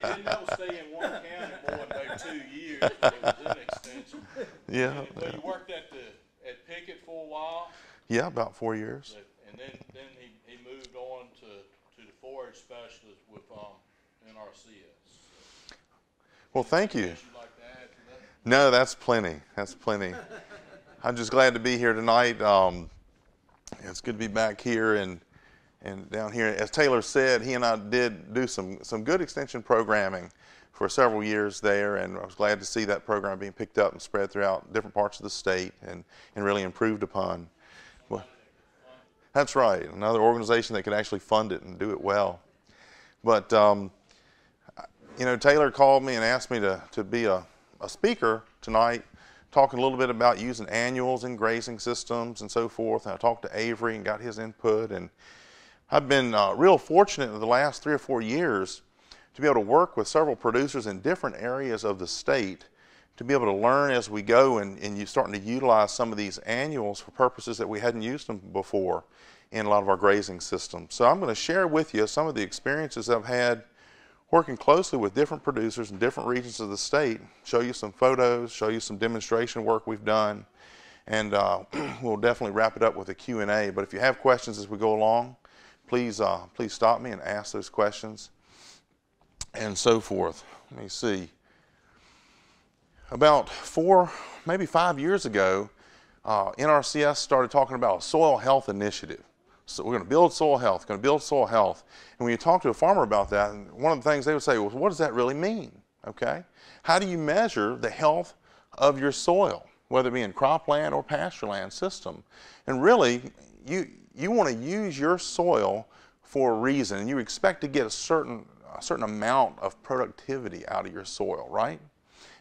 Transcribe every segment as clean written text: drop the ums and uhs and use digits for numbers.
He didn't know stay in one county more than maybe 2 years, but it was an extension. Yeah. Well, you worked at Pickett for a while. Yeah, about 4 years. And then he moved on to the forage specialist with NRCS. Well, thank you. Would you like to add to that? No, that's plenty. That's plenty. I'm just glad to be here tonight. It's good to be back here and down here. As Taylor said, he and I did do some good extension programming for several years there, and I was glad to see that program being picked up and spread throughout different parts of the state and really improved upon. Well, that's right, another organization that could actually fund it and do it well. But, you know, Taylor called me and asked me to be a speaker tonight, talking a little bit about using annuals in grazing systems and so forth. And I talked to Avery and got his input, and I've been real fortunate in the last 3 or 4 years to be able to work with several producers in different areas of the state to be able to learn as we go, and you're starting to utilize some of these annuals for purposes that we hadn't used them before in a lot of our grazing systems. So I'm going to share with you some of the experiences I've had working closely with different producers in different regions of the state, show you some photos, show you some demonstration work we've done, and we'll definitely wrap it up with a Q&A. But if you have questions as we go along, please stop me and ask those questions and so forth. Let me see. About 4, maybe 5 years ago, NRCS started talking about a soil health initiative. So we're going to build soil health, going to build soil health. And when you talk to a farmer about that, one of the things they would say, well, what does that really mean? Okay? How do you measure the health of your soil, whether it be in cropland or pastureland system? And really, you want to use your soil for a reason, and you expect to get a certain amount of productivity out of your soil, right?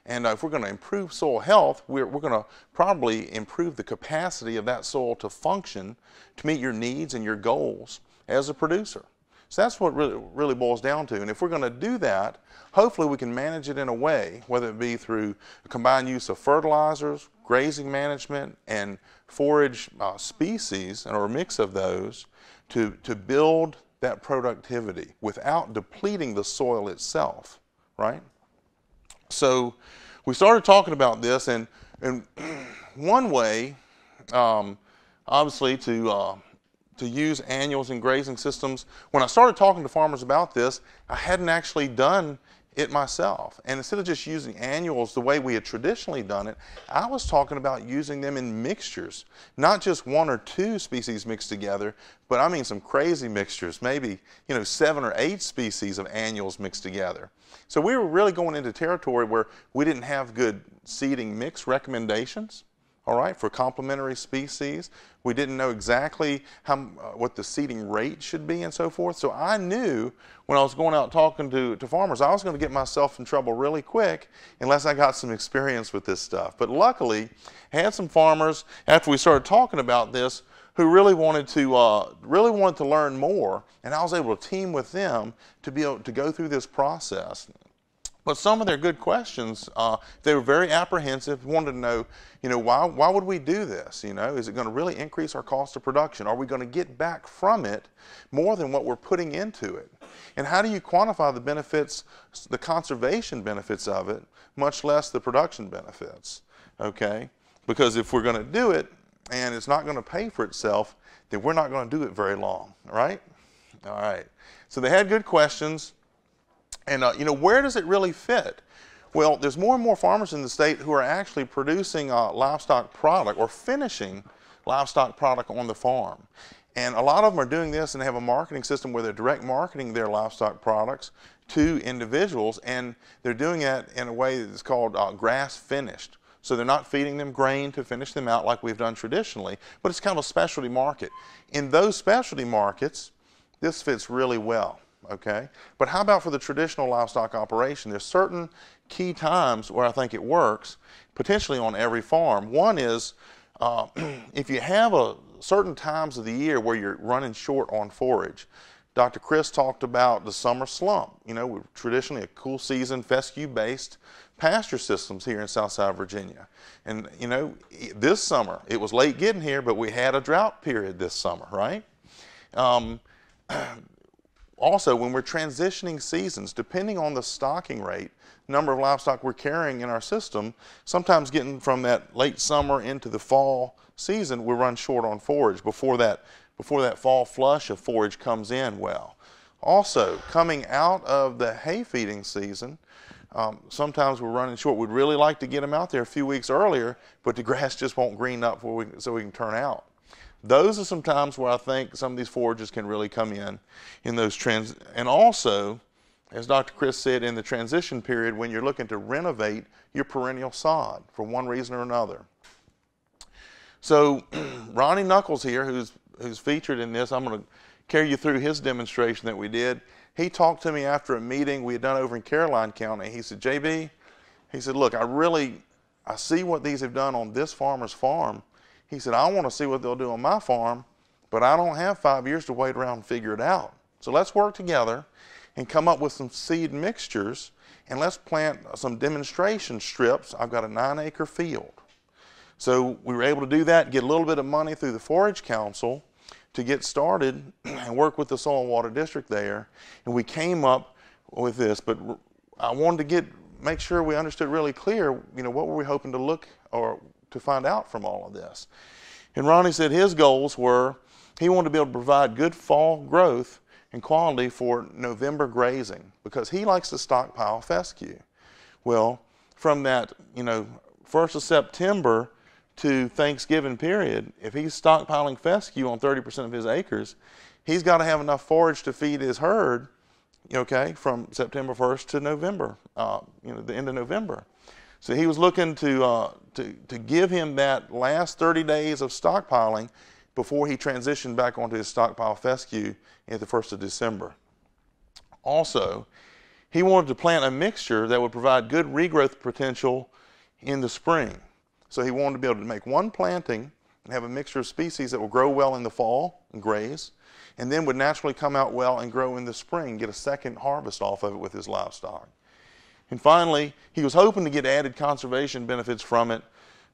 And if we're going to improve soil health, we're going to probably improve the capacity of that soil to function to meet your needs and your goals as a producer. So that's what really boils down to. And if we're going to do that, hopefully we can manage it in a way, whether it be through a combined use of fertilizers, grazing management, and forage species, or a mix of those, to build that productivity without depleting the soil itself, right? So we started talking about this, and one way, obviously, to use annuals in grazing systems, when I started talking to farmers about this, I hadn't actually done it myself. And instead of just using annuals the way we had traditionally done it, I was talking about using them in mixtures, not just 1 or 2 species mixed together, but I mean some crazy mixtures, maybe 7 or 8 species of annuals mixed together. So we were really going into territory where we didn't have good seeding mix recommendations, all right, for complementary species. We didn't know exactly what the seeding rate should be and so forth. So I knew when I was going out talking to farmers, I was going to get myself in trouble really quick unless I got some experience with this stuff. But luckily, I had some farmers, after we started talking about this, who really wanted to learn more, and I was able to team with them to be able to go through this process. But some of their good questions, they were very apprehensive, wanted to know, why would we do this? Is it going to really increase our cost of production? Are we going to get back from it more than what we're putting into it? And how do you quantify the benefits, the conservation benefits of it, much less the production benefits? Okay? Because if we're going to do it and it's not going to pay for itself, then we're not going to do it very long, right? All right. So they had good questions. And, where does it really fit? Well, there's more and more farmers in the state who are actually producing livestock product or finishing livestock product on the farm. And a lot of them are doing this and have a marketing system where they're direct marketing their livestock products to individuals, and they're doing it in a way that's called grass finished. So they're not feeding them grain to finish them out like we've done traditionally, but it's kind of a specialty market. In those specialty markets, this fits really well. Okay, but how about for the traditional livestock operation? There's certain key times where I think it works, potentially on every farm. One is if you have certain times of the year where you're running short on forage. Dr. Chris talked about the summer slump. We're traditionally a cool season, fescue-based pasture systems here in Southside Virginia. And, this summer, it was late getting here, but we had a drought period this summer, right? also, when we're transitioning seasons, depending on the stocking rate, number of livestock we're carrying in our system, sometimes getting from that late summer into the fall season, we run short on forage before that fall flush of forage comes in well. Also, coming out of the hay feeding season, sometimes we're running short. We'd really like to get them out there a few weeks earlier, but the grass just won't green up so we can turn out. Those are some times where I think some of these forages can really come in those and also, as Dr. Chris said, in the transition period when you're looking to renovate your perennial sod for one reason or another. So Ronnie Knuckles here, who's featured in this, I'm going to carry you through his demonstration that we did. He talked to me after a meeting we had done over in Caroline County. He said, JB, he said, look, I see what these have done on this farmer's farm. He said, I want to see what they'll do on my farm, but I don't have 5 years to wait around and figure it out. So let's work together and come up with some seed mixtures, and let's plant some demonstration strips. I've got a 9-acre field. So we were able to do that, get a little bit of money through the Forage Council to get started and work with the Soil and Water District there, and we came up with this. But I wanted to make sure we understood really clear, what were we hoping to look or to find out from all of this. And Ronnie said his goals were he wanted to be able to provide good fall growth and quality for November grazing because he likes to stockpile fescue. Well, from that 1st of September to Thanksgiving period, if he's stockpiling fescue on 30% of his acres, he's got to have enough forage to feed his herd, from September 1st to November, the end of November. So he was looking to give him that last 30 days of stockpiling before he transitioned back onto his stockpile fescue at the 1st of December. Also, he wanted to plant a mixture that would provide good regrowth potential in the spring. So he wanted to be able to make one planting and have a mixture of species that will grow well in the fall and graze, and then would naturally come out well and grow in the spring, get a second harvest off of it with his livestock. And finally, he was hoping to get added conservation benefits from it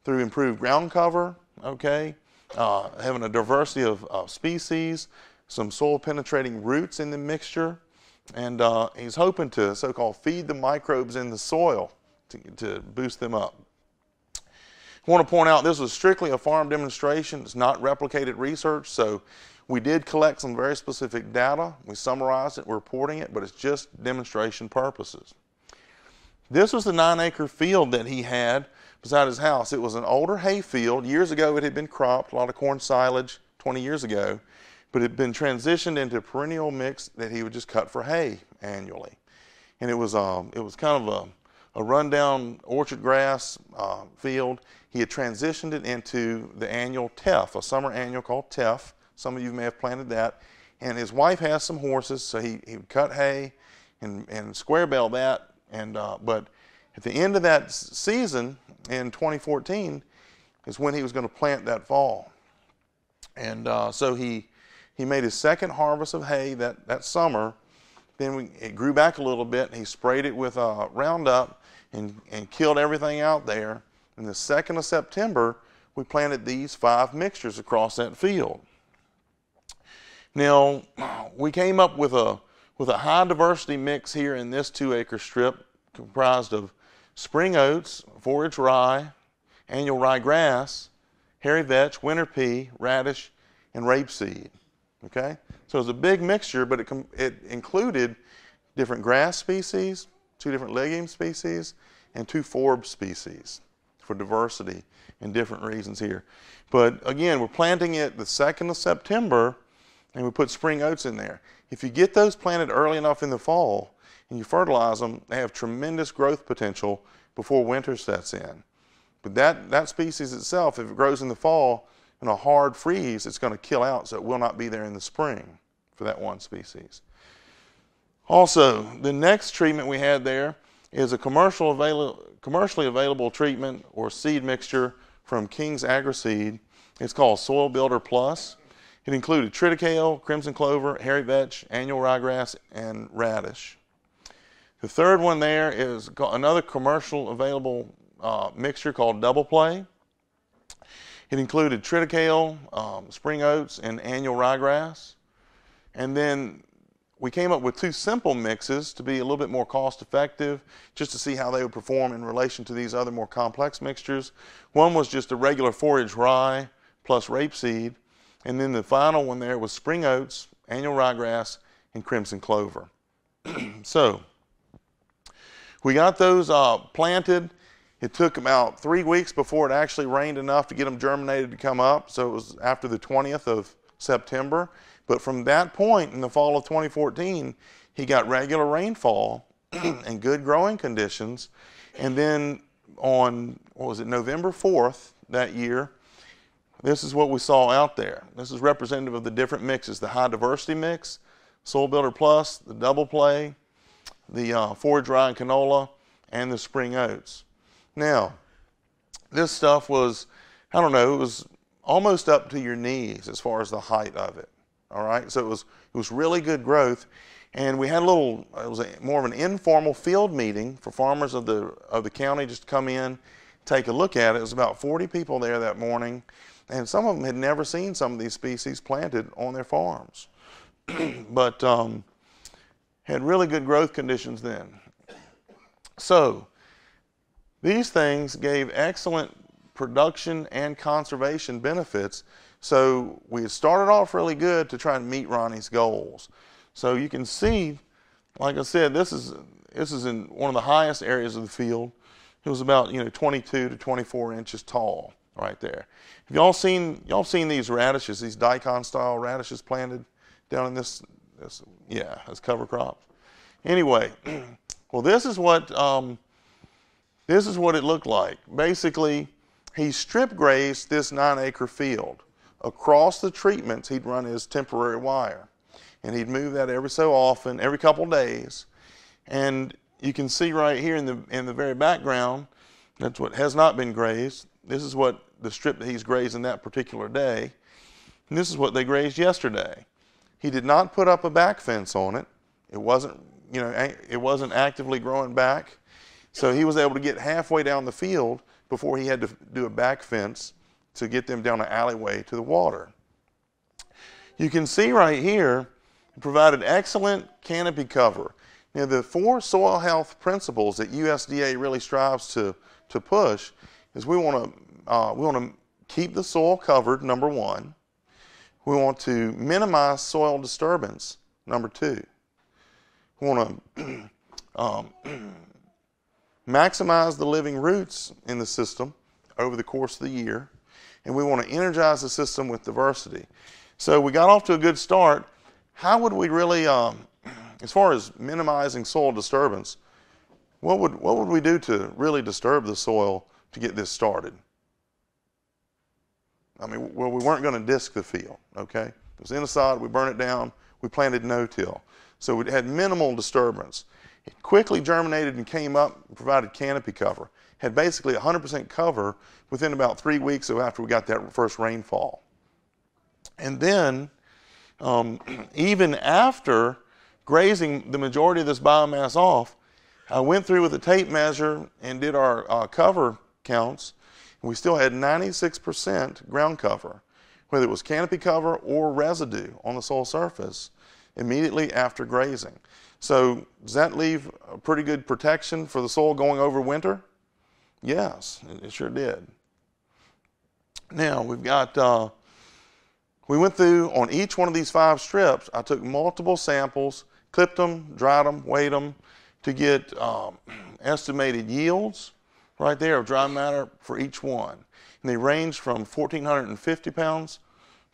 through improved ground cover, having a diversity of species, some soil penetrating roots in the mixture, and he's hoping to so-called feed the microbes in the soil to boost them up. I want to point out this was strictly a farm demonstration. It's not replicated research, so we did collect some very specific data. We summarized it, we're reporting it, but it's just demonstration purposes. This was the 9-acre field that he had beside his house. It was an older hay field. Years ago it had been cropped, a lot of corn silage 20 years ago, but it had been transitioned into a perennial mix that he would just cut for hay annually. And it was kind of a rundown orchard grass field. He had transitioned it into the annual teff, a summer annual called teff. Some of you may have planted that. And his wife has some horses, so he would cut hay and square bale that. But at the end of that season in 2014 is when he was going to plant that fall. And so he made his second harvest of hay that summer. Then it grew back a little bit, and he sprayed it with Roundup and killed everything out there. And the 2nd of September, we planted these 5 mixtures across that field. Now, we came up with a high diversity mix here in this 2-acre strip comprised of spring oats, forage rye, annual ryegrass, hairy vetch, winter pea, radish, and rapeseed. Okay? So it was a big mixture, but it included different grass species, 2 different legume species, and 2 forb species for diversity and different reasons here. But again, we're planting it the 2nd of September, and we put spring oats in there. If you get those planted early enough in the fall and you fertilize them, they have tremendous growth potential before winter sets in. But that species itself, if it grows in the fall in a hard freeze, it's going to kill out, so it will not be there in the spring for that one species. Also, the next treatment we had there is a commercially available treatment or seed mixture from King's Agri-Seed. It's called Soil Builder Plus. It included triticale, crimson clover, hairy vetch, annual ryegrass, and radish. The third one there is another commercial available mixture called Double Play. It included triticale, spring oats, and annual ryegrass. And then we came up with two simple mixes to be a little bit more cost effective, just to see how they would perform in relation to these other more complex mixtures. One was just a regular forage rye plus rapeseed, and then the final one there was spring oats, annual ryegrass, and crimson clover. So we got those planted. It took about 3 weeks before it actually rained enough to get them germinated to come up, so it was after the 20th of September. But from that point in the fall of 2014, he got regular rainfall and good growing conditions. And then on, what was it, November 4th that year, this is what we saw out there. This is representative of the different mixes: the high diversity mix, Soil Builder Plus, the double play, the forage rye and canola, and the spring oats. Now, this stuff was, I don't know, it was almost up to your knees as far as the height of it. All right, so it was really good growth, and we had a little, it was more of an informal field meeting for farmers of the county just to come in, take a look at it. It was about 40 people there that morning, and some of them had never seen some of these species planted on their farms, but had really good growth conditions then. So these things gave excellent production and conservation benefits. So we had started off really good to try and meet Ronnie's goals. So you can see, like I said, this is in one of the highest areas of the field. It was about 22 to 24 inches tall right there. Have y'all seen these radishes, these daikon style radishes planted down in this yeah, as cover crops? Anyway, well, this is what it looked like. Basically, he strip grazed this 9-acre field. Across the treatments, he'd run his temporary wire, and he'd move that every so often, every couple days. And you can see right here in the very background, that's what has not been grazed. This is what the strip that he's grazing that particular day, and this is what they grazed yesterday. He did not put up a back fence on it. It wasn't, it wasn't actively growing back, so he was able to get halfway down the field before he had to do a back fence to get them down an alleyway to the water. You can see right here, it provided excellent canopy cover. Now, the 4 soil health principles that USDA really strives to push is we want to keep the soil covered, number 1. We want to minimize soil disturbance, number 2. We want to maximize the living roots in the system over the course of the year. And we want to energize the system with diversity. So we got off to a good start. How would we really, as far as minimizing soil disturbance, what would we do to really disturb the soil to get this started? I mean, well, we weren't going to disc the field, okay? It was in the sod, we burned it down, we planted no-till. So it had minimal disturbance. It quickly germinated and came up and provided canopy cover. Had basically 100% cover within about 3 weeks after we got that first rainfall. And then, even after grazing the majority of this biomass off, I went through with a tape measure and did our cover counts, and we still had 96% ground cover, whether it was canopy cover or residue on the soil surface, immediately after grazing. So does that leave a pretty good protection for the soil going over winter? Yes, it sure did. Now we've got, we went through on each one of these 5 strips. I took multiple samples, clipped them, dried them, weighed them to get estimated yields right there of dry matter for each one. And they ranged from 1,450 pounds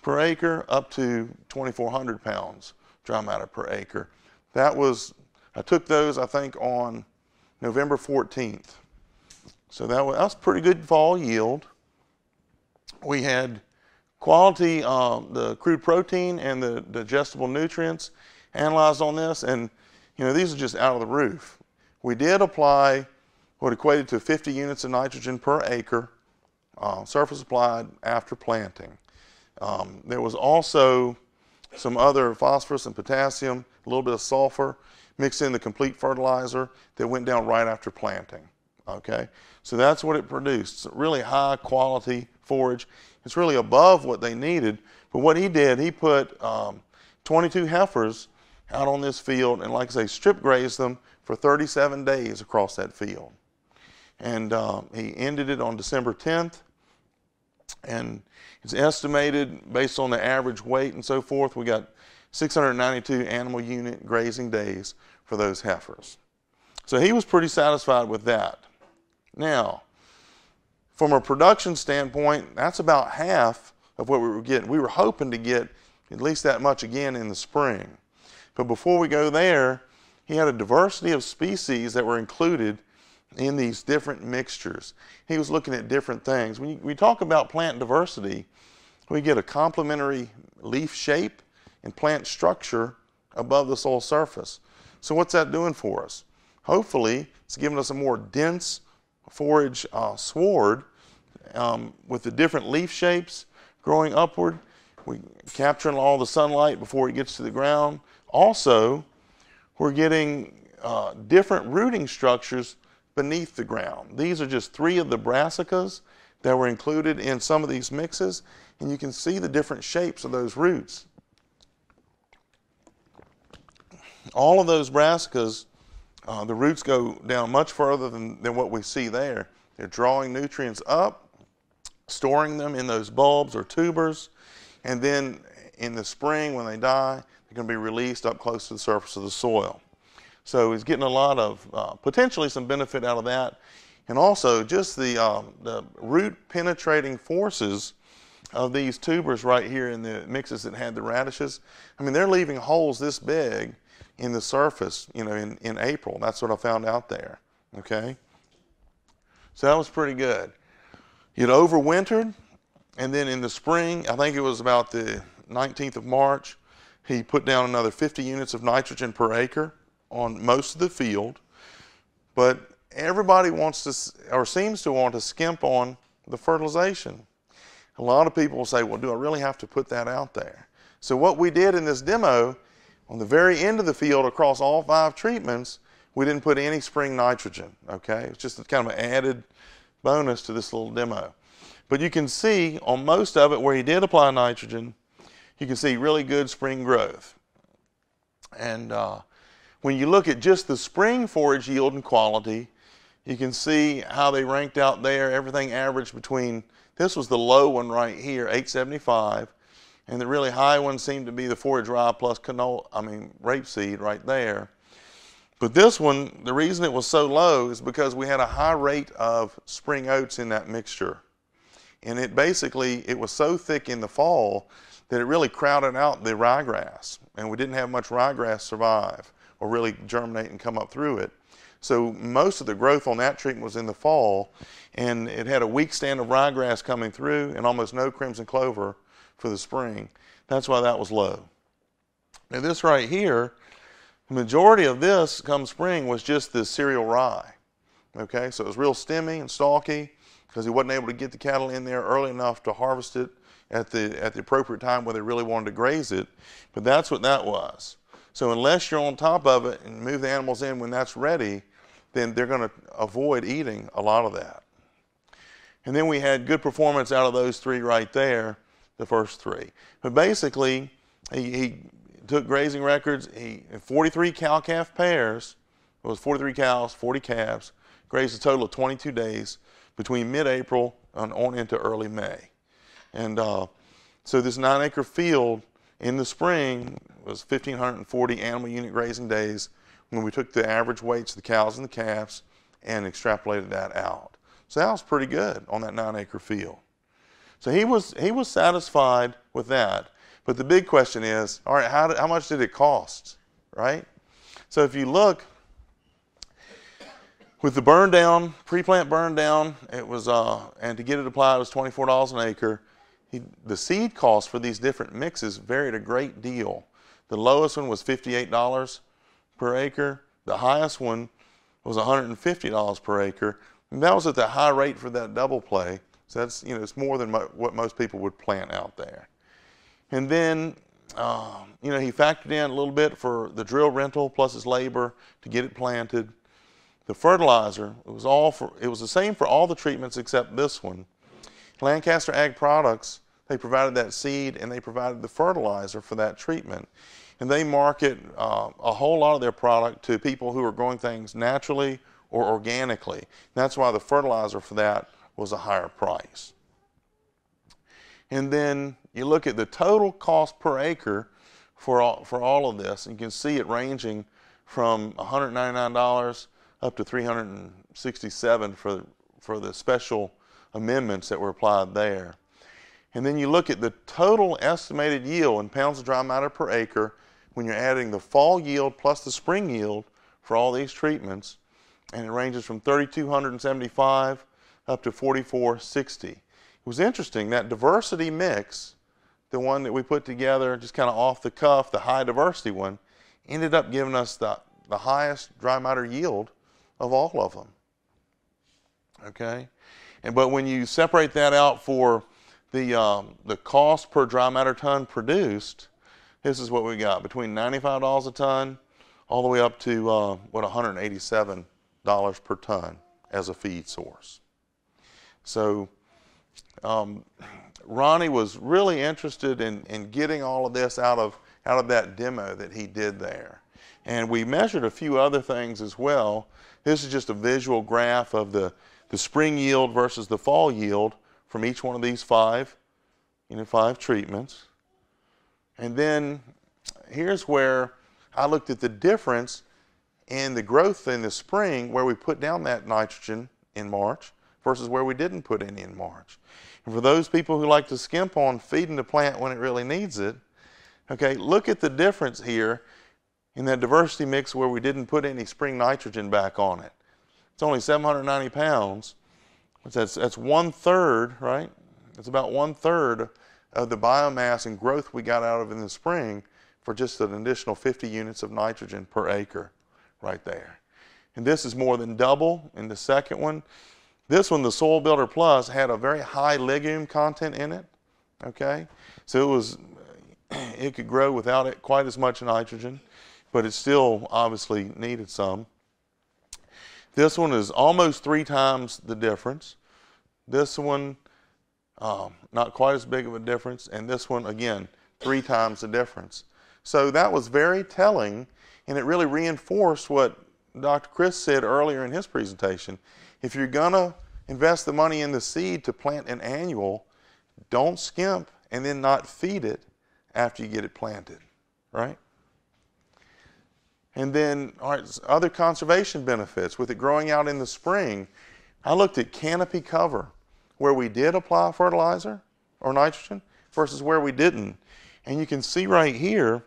per acre up to 2,400 pounds dry matter per acre. That was, I took those, I think, on November 14th. So that was pretty good fall yield. We had quality, the crude protein and the digestible nutrients analyzed on this, and these are just out of the roof. We did apply what equated to 50 units of nitrogen per acre, surface applied after planting. There was also some other phosphorus and potassium, a little bit of sulfur, mixed in the complete fertilizer that went down right after planting. Okay, so that's what it produced. It's a really high quality forage. It's really above what they needed, but what he did, he put 22 heifers out on this field and, like I say, strip grazed them for 37 days across that field. And he ended it on December 10th. And it's estimated, based on the average weight and so forth, we got 692 animal unit grazing days for those heifers. So he was pretty satisfied with that. Now, from a production standpoint, that's about half of what we were getting. We were hoping to get at least that much again in the spring. But before we go there, he had a diversity of species that were included in these different mixtures. He was looking at different things. When we talk about plant diversity, we get a complementary leaf shape and plant structure above the soil surface. So what's that doing for us? Hopefully, it's giving us a more dense forage sward with the different leaf shapes growing upward. We capturing all the sunlight before it gets to the ground. Also, we're getting different rooting structures beneath the ground. These are just 3 of the brassicas that were included in some of these mixes, and you can see the different shapes of those roots. All of those brassicas, the roots go down much further than what we see there. They're drawing nutrients up, storing them in those bulbs or tubers, and then in the spring when they die, they're going to be released up close to the surface of the soil. So he's getting a lot of potentially some benefit out of that. And also just the root penetrating forces of these tubers right here in the mixes that had the radishes. I mean, they're leaving holes this big in the surface, you know, in April. That's what I found out there, okay? So that was pretty good. It overwintered, and then in the spring, I think it was about the 19th of March, he put down another 50 units of nitrogen per acre on most of the field. But everybody wants to, or seems to want to, skimp on the fertilization. A lot of people will say, well, do I really have to put that out there? So what we did in this demo, on the very end of the field across all 5 treatments, we didn't put any spring nitrogen, okay? It's just kind of an added bonus to this little demo. But you can see on most of it where he did apply nitrogen, you can see really good spring growth. And when you look at just the spring forage yield and quality, you can see how they ranked out there. Everything averaged between, this was the low one right here, 875, and the really high one seemed to be the forage rye plus canola, rapeseed right there. But this one, the reason it was so low is because we had a high rate of spring oats in that mixture. And it basically, it was so thick in the fall that it really crowded out the ryegrass. And we didn't have much ryegrass survive or really germinate and come up through it. So most of the growth on that treatment was in the fall, and it had a weak stand of ryegrass coming through and almost no crimson clover for the spring. That's why that was low. Now this right here, the majority of this come spring was just the cereal rye. Okay, so it was real stemmy and stalky because he wasn't able to get the cattle in there early enough to harvest it at the appropriate time where they really wanted to graze it. But that's what that was. So unless you're on top of it and move the animals in when that's ready, then they're going to avoid eating a lot of that. And then we had good performance out of those 3 right there, the first 3. But basically, he took grazing records. He 43 cow-calf pairs. It was 43 cows, 40 calves, grazed a total of 22 days between mid-April and on into early May. And so this 9-acre field in the spring was 1,540 animal unit grazing days when we took the average weights of the cows and the calves and extrapolated that out. So that was pretty good on that 9-acre field. So he was satisfied with that. But the big question is, all right, how much did it cost, right? So if you look, with the burn down, pre-plant burn down, it was, and to get it applied, it was $24 an acre. The seed cost for these different mixes varied a great deal. The lowest one was $58 per acre. The highest one was $150 per acre. And that was at the high rate for that double play. So that's, you know, it's more than what most people would plant out there. And then, you know, he factored in a little bit for the drill rental plus his labor to get it planted. The fertilizer, it was the same for all the treatments except this one. Lancaster Ag Products, they provided that seed and they provided the fertilizer for that treatment. and they market a whole lot of their product to people who are growing things naturally or organically. That's why the fertilizer for that was a higher price. And then you look at the total cost per acre for all of this, and you can see it ranging from $199 up to $367 for the special amendments that were applied there. And then you look at the total estimated yield in pounds of dry matter per acre when you're adding the fall yield plus the spring yield for all these treatments, and it ranges from 3,275 up to 4,460. It was interesting, that diversity mix, the one that we put together just kind of off the cuff, the high diversity one, ended up giving us the highest dry matter yield of all of them. Okay? But when you separate that out for the cost per dry matter ton produced, this is what we got, between $95 a ton all the way up to $187 per ton as a feed source. So Ronnie was really interested in getting all of this out of that demo that he did there. And we measured a few other things as well. This is just a visual graph of the spring yield versus the fall yield from each one of these five treatments. And then here's where I looked at the difference in the growth in the spring where we put down that nitrogen in March versus where we didn't put any in March. And for those people who like to skimp on feeding the plant when it really needs it, okay, look at the difference here in that diversity mix where we didn't put any spring nitrogen back on it. It's only 790 pounds. That's 1/3, right? It's about 1/3 of the biomass and growth we got out of in the spring for just an additional 50 units of nitrogen per acre right there. And this is more than double in the second one. This one, the Soil Builder Plus, had a very high legume content in it, okay? So it could grow without it quite as much nitrogen, but it still obviously needed some. This one is almost 3 times the difference. This one, not quite as big of a difference, and this one, again, 3 times the difference. So that was very telling, and it really reinforced what Dr. Chris said earlier in his presentation. If you're going to invest the money in the seed to plant an annual, don't skimp and then not feed it after you get it planted, right? And then, all right, other conservation benefits with it growing out in the spring. I looked at canopy cover, where we did apply fertilizer or nitrogen versus where we didn't. And you can see right here,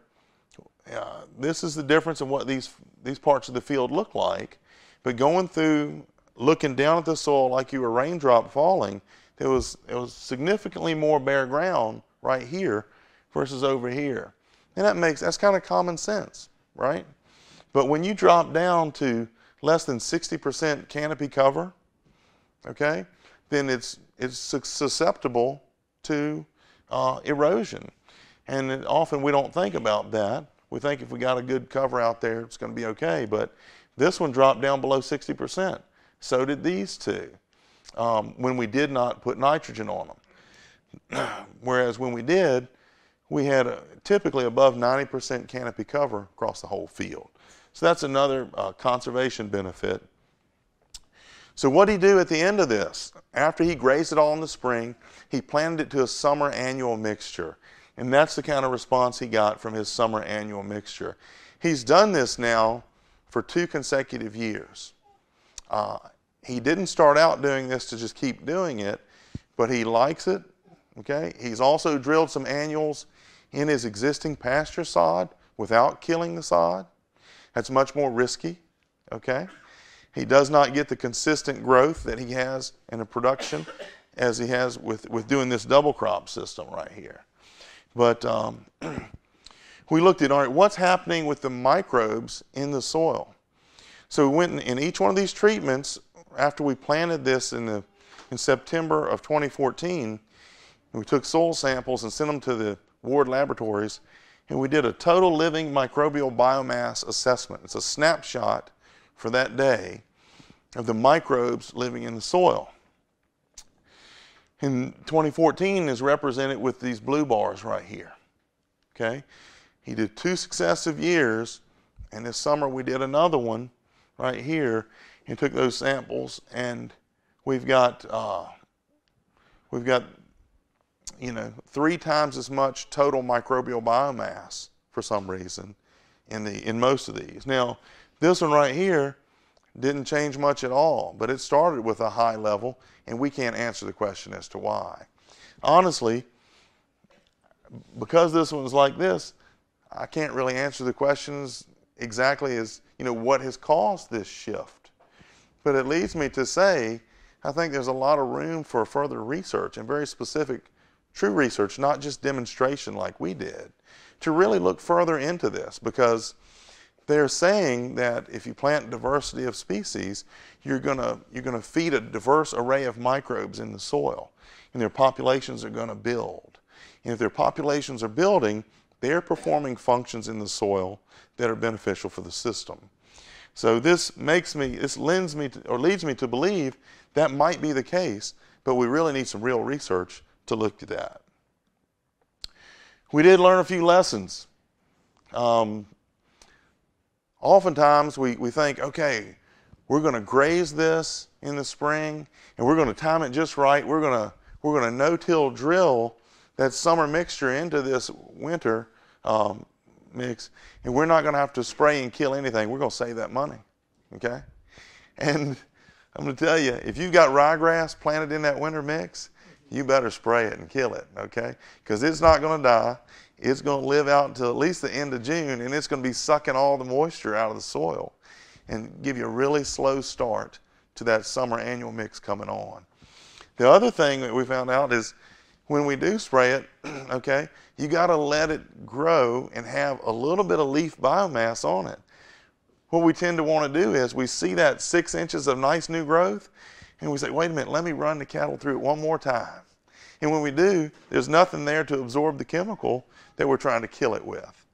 this is the difference in what these parts of the field look like. But going through, looking down at the soil like you were raindrop falling, it was significantly more bare ground right here versus over here. And that's kind of common sense, right? But when you drop down to less than 60% canopy cover, okay, then it's susceptible to erosion. And often we don't think about that. We think if we got a good cover out there, it's going to be okay. But this one dropped down below 60%. So did these two when we did not put nitrogen on them. Whereas when we did, we had typically above 90% canopy cover across the whole field. So that's another conservation benefit. So what did he do at the end of this? After he grazed it all in the spring, he planted it to a summer annual mixture. And that's the kind of response he got from his summer annual mixture. He's done this now for 2 consecutive years. He didn't start out doing this to just keep doing it, but he likes it, okay? He's also drilled some annuals in his existing pasture sod without killing the sod. That's much more risky, okay? He does not get the consistent growth that he has in a production as he has with doing this double crop system right here. But we looked at, all right, what's happening with the microbes in the soil? So we went in each one of these treatments, after we planted this in September of 2014, we took soil samples and sent them to the Ward laboratories, and we did a total living microbial biomass assessment. It's a snapshot for that day of the microbes living in the soil. In 2014 is represented with these blue bars right here, okay? He did 2 successive years, and this summer we did another one right here and took those samples, and we've got 3 times as much total microbial biomass for some reason in most of these. Now, this one right here didn't change much at all, but it started with a high level, and we can't answer the question as to why. Honestly, because this one's like this, I can't really answer the questions exactly as, what has caused this shift. But it leads me to say, I think there's a lot of room for further research and very specific, true research, not just demonstration like we did, to really look further into this, because they're saying that if you plant diversity of species, you're gonna feed a diverse array of microbes in the soil, and their populations are gonna build. And if their populations are building, they're performing functions in the soil that are beneficial for the system. So this leads me to believe that might be the case, but we really need some real research to look at that. We did learn a few lessons. Oftentimes we think, okay, we're going to graze this in the spring, and we're going to time it just right. We're going to no-till drill that summer mixture into this winter mix, and we're not going to have to spray and kill anything. We're going to save that money, okay? And I'm going to tell you, if you've got ryegrass planted in that winter mix, you better spray it and kill it, okay? Because it's not going to die. It's going to live out until at least the end of June, and it's going to be sucking all the moisture out of the soil and give you a really slow start to that summer annual mix coming on. The other thing that we found out is when we do spray it, okay, you got to let it grow and have a little bit of leaf biomass on it. What we tend to want to do is we see that 6 inches of nice new growth, and we say, wait a minute, let me run the cattle through it one more time. And when we do, there's nothing there to absorb the chemical that we're trying to kill it with.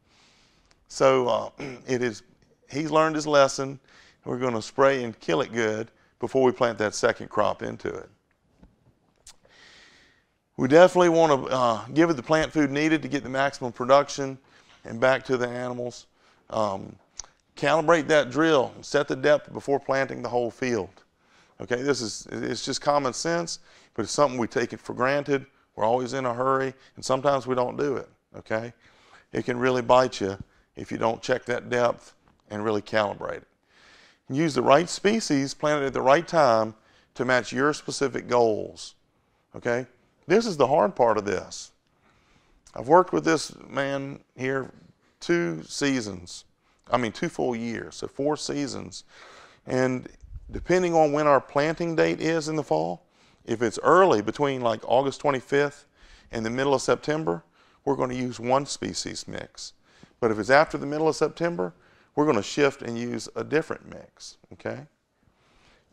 So he's learned his lesson. We're going to spray and kill it good before we plant that second crop into it. We definitely want to give it the plant food needed to get the maximum production and back to the animals. Calibrate that drill and set the depth before planting the whole field. Okay, it's just common sense, but it's something we take it for granted. We're always in a hurry, and sometimes we don't do it, okay? It can really bite you if you don't check that depth and really calibrate it. Use the right species planted at the right time to match your specific goals, okay? This is the hard part of this. I've worked with this man here 2 full years, so 4 seasons. And depending on when our planting date is in the fall, if it's early, between like August 25th and the middle of September, we're going to use one species mix. But if it's after the middle of September, we're going to shift and use a different mix, okay?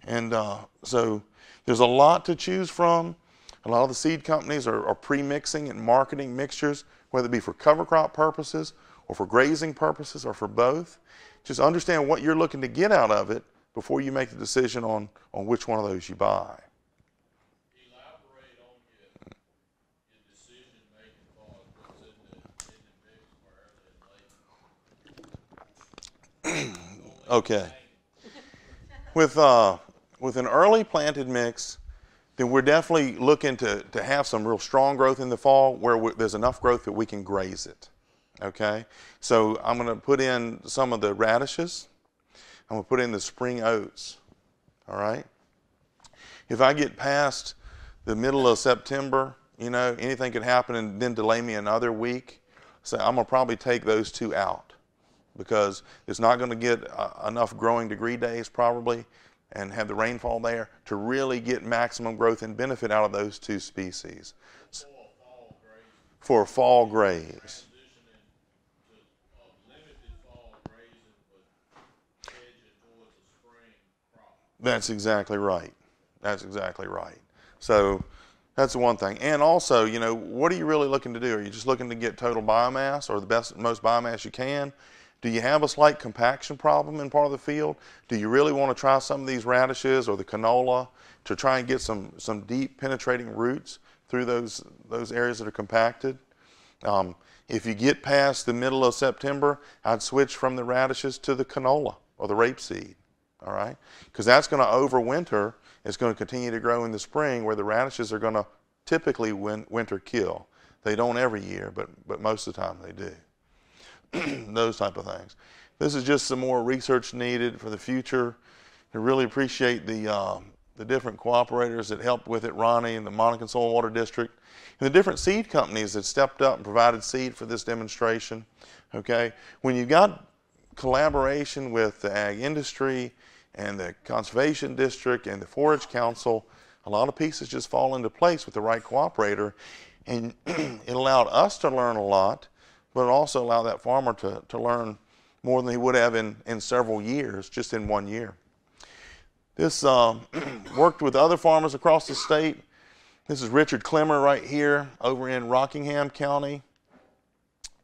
And so there's a lot to choose from. A lot of the seed companies are pre-mixing and marketing mixtures, whether it be for cover crop purposes or for grazing purposes or for both. Just understand what you're looking to get out of it before you make the decision on which one of those you buy. Elaborate on your decision making for what's in the mix where Okay. With an early planted mix, then we're definitely looking to have some real strong growth in the fall where there's enough growth that we can graze it, okay? So I'm going to put in some of the radishes. I'm going to put in the spring oats, all right? If I get past the middle of September, anything could happen and then delay me another week. So I'm going to probably take those 2 out because it's not going to get enough growing degree days probably and have the rainfall there to really get maximum growth and benefit out of those 2 species. For a fall graze. That's exactly right. That's exactly right. So that's the one thing. And also, what are you really looking to do? Are you just looking to get total biomass or the most biomass you can? Do you have a slight compaction problem in part of the field? Do you really want to try some of these radishes or the canola to try and get some deep penetrating roots through those areas that are compacted? If you get past the middle of September, I'd switch from the radishes to the canola or the rapeseed, all right? Because that's going to overwinter. It's going to continue to grow in the spring, where the radishes are going to typically winter kill. They don't every year, but most of the time they do. Those type of things. This is just some more research needed for the future. I really appreciate the different cooperators that helped with it, Ronnie and the Monacan Soil and Water District, and the different seed companies that stepped up and provided seed for this demonstration. Okay, when you've got collaboration with the ag industry and the conservation district and the Forage Council, a lot of pieces just fall into place with the right cooperator, and it allowed us to learn a lot, but it also allowed that farmer to learn more than he would have in several years, just in 1 year. This worked with other farmers across the state. This is Richard Clemmer right here over in Rockingham County.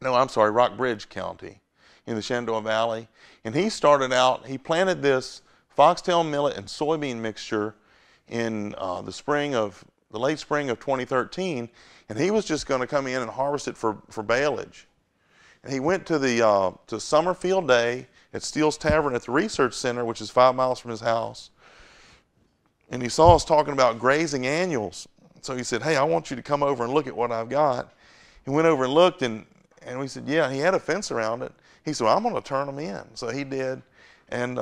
No, I'm sorry, Rockbridge County in the Shenandoah Valley. And he started out, he planted this foxtail millet and soybean mixture in the late spring of 2013. And he was just going to come in and harvest it for baleage. And he went to the to Summer Field Day at Steele's Tavern at the Research Center, which is 5 miles from his house. And he saw us talking about grazing annuals. So he said, hey, I want you to come over and look at what I've got. He went over and looked, and we said, yeah, he had a fence around it. He said, well, I'm going to turn them in. So he did. And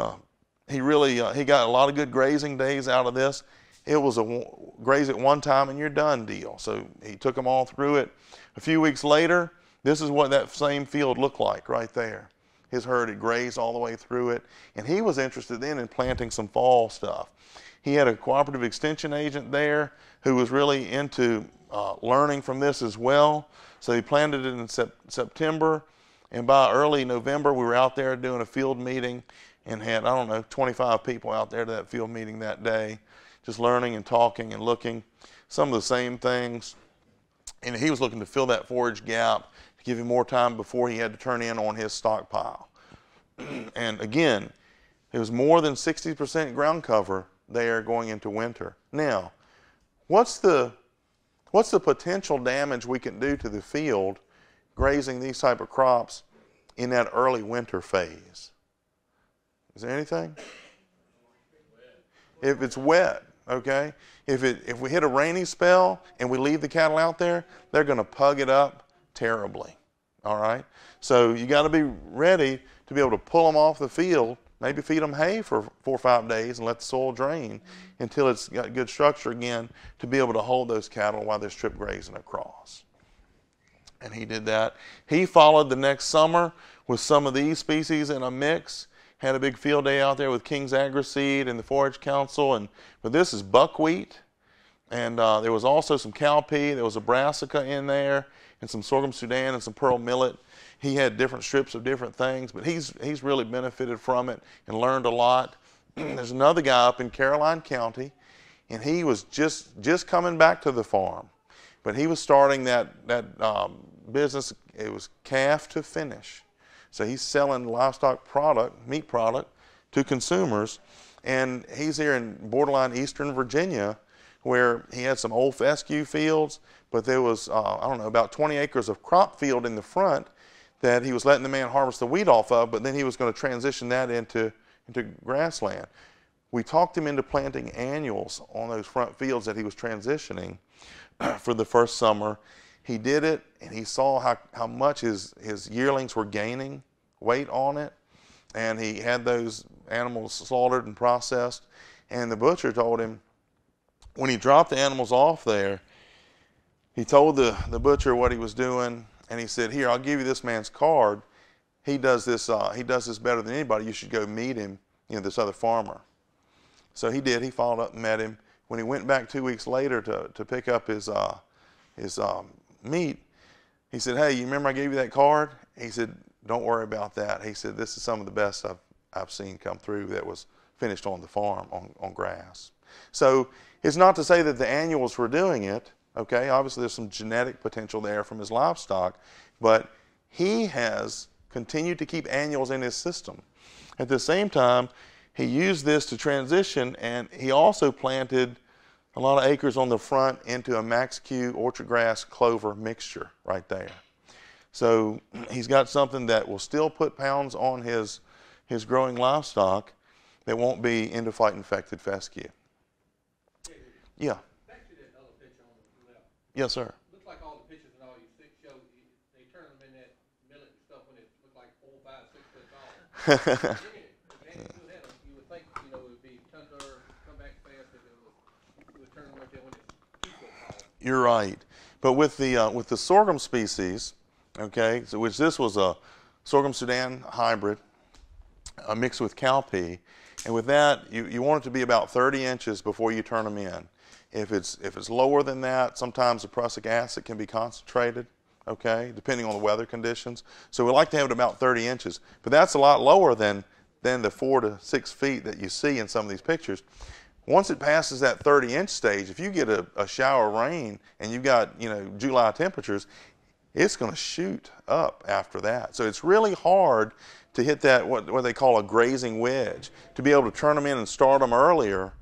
he really, he got a lot of good grazing days out of this. It was a graze it one time and you're done deal. So he took them all through it. A few weeks later, this is what that same field looked like right there. His herd had grazed all the way through it. And he was interested then in planting some fall stuff. He had a cooperative extension agent there who was really into learning from this as well. So he planted it in September, and by early November we were out there doing a field meeting and had, I don't know, 25 people out there to that field meeting that day, just learning and talking and looking. Some of the same things. And he was looking to fill that forage gap, to give him more time before he had to turn in on his stockpile. And again, it was more than 60% ground cover there going into winter. Now, what's the potential damage we can do to the field grazing these type of crops in that early winter phase? Is there anything? If it's wet, okay? If we hit a rainy spell and we leave the cattle out there, they're going to pug it up terribly, all right? So you got to be ready to be able to pull them off the field. Maybe feed them hay for 4 or 5 days and let the soil drain until it's got good structure again to be able to hold those cattle while they're strip grazing across. And he did that. He followed the next summer with some of these species in a mix. Had a big field day out there with King's Agri-Seed and the Forage Council. But this is buckwheat. And there was also some cowpea. There was a brassica in there and some sorghum Sudan and some pearl millet. He had different strips of different things, but he's really benefited from it and learned a lot. There's another guy up in Caroline County, and he was just coming back to the farm, but he was starting that business. It was calf to finish, so he's selling livestock product, meat product, to consumers, and he's here in borderline Eastern Virginia, where he had some old fescue fields, but there was I don't know, about 20 acres of crop field in the front that he was letting the man harvest the wheat off of, but then he was going to transition that into grassland. We talked him into planting annuals on those front fields that he was transitioning for the first summer. He did it, and he saw how much his yearlings were gaining weight on it, and he had those animals slaughtered and processed, and the butcher told him, when he dropped the animals off there, he told the butcher what he was doing. And he said, here, I'll give you this man's card. He does this better than anybody. You should go meet him, this other farmer. So he did. He followed up and met him. When he went back 2 weeks later to pick up his meat, he said, hey, you remember I gave you that card? He said, don't worry about that. He said, this is some of the best I've seen come through that was finished on the farm on grass. So it's not to say that the annuals were doing it. Okay, obviously there's some genetic potential there from his livestock, but he has continued to keep annuals in his system. At the same time, he used this to transition, and he also planted a lot of acres on the front into a Max Q orchard grass clover mixture right there. So he's got something that will still put pounds on his growing livestock that won't be end-of-flight infected fescue. Yeah. Back to that other picture on the left. Yes, sir. Looks like all the pictures and all you show, they turn them in that millet and stuff when it looks like 4, 5, 6 foot tall. You would think, it would be tender, come back fast, and it would turn them right there when it's 2 foot tall. You're right. But with the sorghum species, okay, so which this was a sorghum Sudan hybrid mixed with cowpea, and with that, you want it to be about 30 inches before you turn them in. If it's lower than that, sometimes the prussic acid can be concentrated, okay, depending on the weather conditions. So we like to have it about 30 inches, but that's a lot lower than the 4 to 6 feet that you see in some of these pictures. Once it passes that 30-inch stage, if you get a shower of rain and you've got July temperatures, it's going to shoot up after that. So it's really hard to hit that what they call a grazing wedge, to be able to turn them in and start them earlier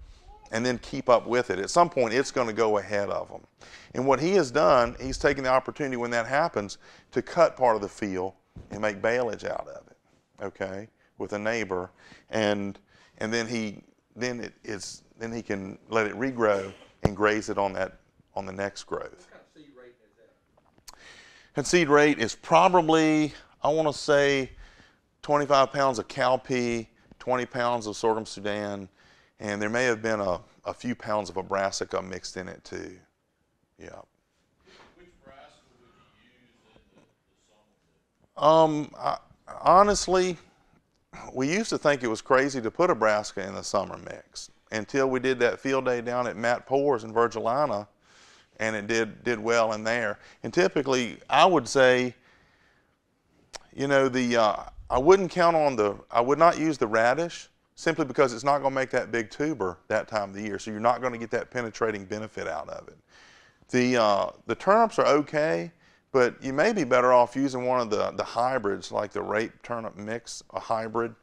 and then keep up with it. At some point, it's going to go ahead of them. And what he has done, he's taken the opportunity when that happens to cut part of the field and make baleage out of it, okay, with a neighbor, and then he can let it regrow and graze it on the next growth. What kind of seed rate is that? And seed rate is probably, I want to say, 25 pounds of cowpea, 20 pounds of sorghum Sudan, and there may have been a few pounds of a brassica mixed in it too. Yeah. Which brassica would you use in the summer? Honestly, we used to think it was crazy to put a brassica in the summer mix until we did that field day down at Matt Poor's in Virgilina, and it did well in there. And typically, I would say, I wouldn't count on I would not use the radish simply because it's not going to make that big tuber that time of the year, so you're not going to get that penetrating benefit out of it. The turnips are okay, but you may be better off using one of the hybrids, like the rape turnip mix, a hybrid,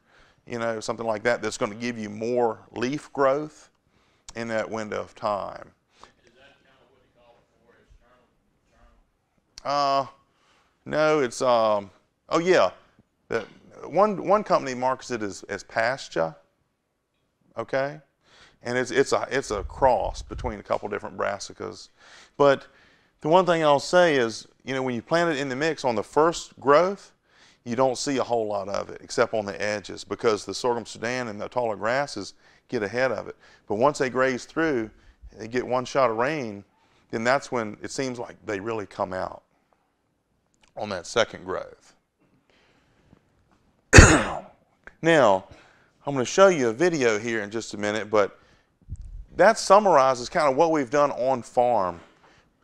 something like that, that's going to give you more leaf growth in that window of time. Is that kind of what you call a forage turnip? No, it's oh yeah, one company markets it as pasture, okay, and it's a cross between a couple different brassicas. But the one thing I'll say is, when you plant it in the mix on the first growth, you don't see a whole lot of it except on the edges, because the sorghum Sudan and the taller grasses get ahead of it. But once they graze through, they get one shot of rain, then that's when it seems like they really come out on that second growth. Now, I'm going to show you a video here in just a minute, but that summarizes kind of what we've done on farm,